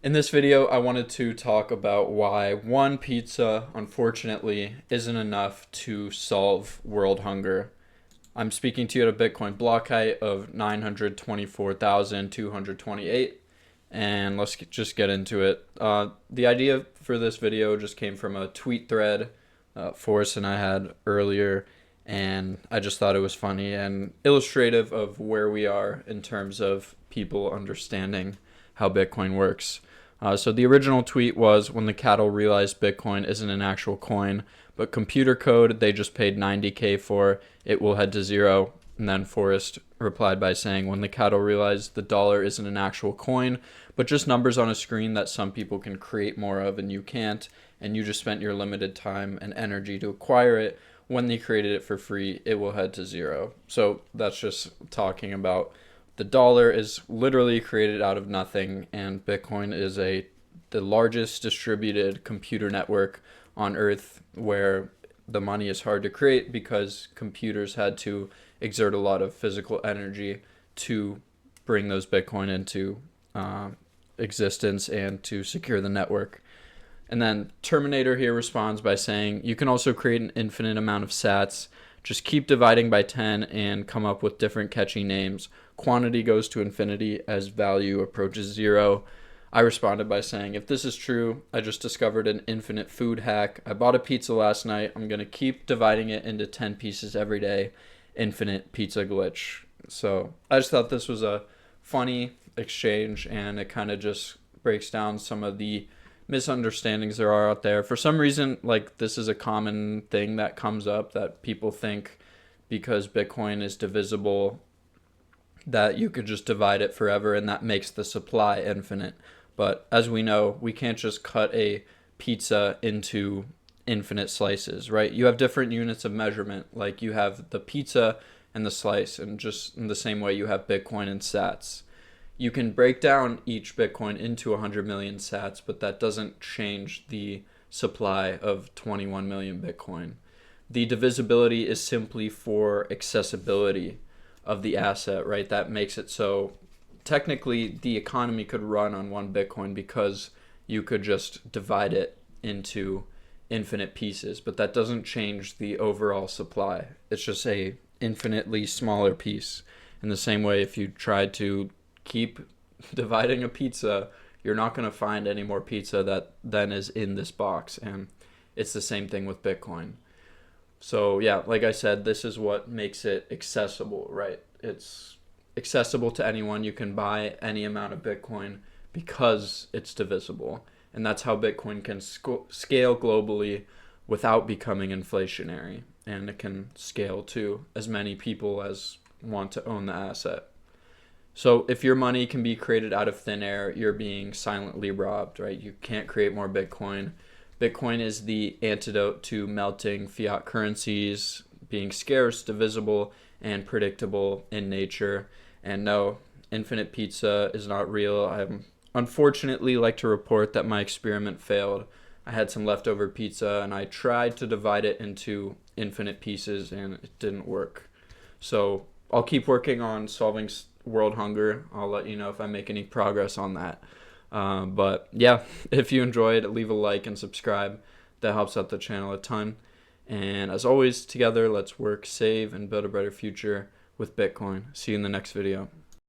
In this video, I wanted to talk about why one pizza, unfortunately, isn't enough to solve world hunger. I'm speaking to you at a Bitcoin block height of 924,228, and let's just get into it. The idea for this video just came from a tweet thread Forrest and I had earlier, and I just thought it was funny and illustrative of where we are in terms of people understanding how Bitcoin works. So the original tweet was, when the cattle realized Bitcoin isn't an actual coin, but computer code they just paid 90K for, it will head to zero. And then Forrest replied by saying, when the cattle realized the dollar isn't an actual coin, but just numbers on a screen that some people can create more of and you can't, and you just spent your limited time and energy to acquire it, when they created it for free, it will head to zero. So that's just talking about the dollar is literally created out of nothing, and Bitcoin is the largest distributed computer network on Earth, where the money is hard to create because computers had to exert a lot of physical energy to bring those Bitcoin into existence and to secure the network. And then Terminator here responds by saying, you can also create an infinite amount of sats. Just keep dividing by 10 and come up with different catchy names. Quantity goes to infinity as value approaches zero. I responded by saying, if this is true, I just discovered an infinite food hack. I bought a pizza last night. I'm going to keep dividing it into 10 pieces every day. Infinite pizza glitch. So I just thought this was a funny exchange, and it kind of just breaks down some of the misunderstandings there are out there. For some reason, like, this is a common thing that comes up, that people think because Bitcoin is divisible that you could just divide it forever and that makes the supply infinite. But as we know, we can't just cut a pizza into infinite slices, right? You have different units of measurement. Like, you have the pizza and the slice, and just in the same way you have Bitcoin and sats. You can break down each Bitcoin into 100 million sats, but that doesn't change the supply of 21 million Bitcoin. The divisibility is simply for accessibility of the asset, right? That makes it so technically the economy could run on one Bitcoin because you could just divide it into infinite pieces, but that doesn't change the overall supply. It's just a infinitely smaller piece. In the same way, if you tried to keep dividing a pizza, you're not going to find any more pizza that then is in this box, and it's the same thing with Bitcoin. So yeah, like I said, this is what makes it accessible, right? It's accessible to anyone. You can buy any amount of Bitcoin because it's divisible, and that's how Bitcoin can scale globally without becoming inflationary, and it can scale to as many people as want to own the asset. So if your money can be created out of thin air, you're being silently robbed, right? You can't create more Bitcoin. Bitcoin is the antidote to melting fiat currencies, being scarce, divisible, and predictable in nature. And no, infinite pizza is not real. I unfortunately like to report that my experiment failed. I had some leftover pizza and I tried to divide it into infinite pieces and it didn't work. So I'll keep working on solving world hunger. I'll let you know if I make any progress on that. But yeah, if you enjoyed, leave a like and subscribe. That helps out the channel a ton. And as always, together, let's work, save, and build a better future with Bitcoin. See you in the next video.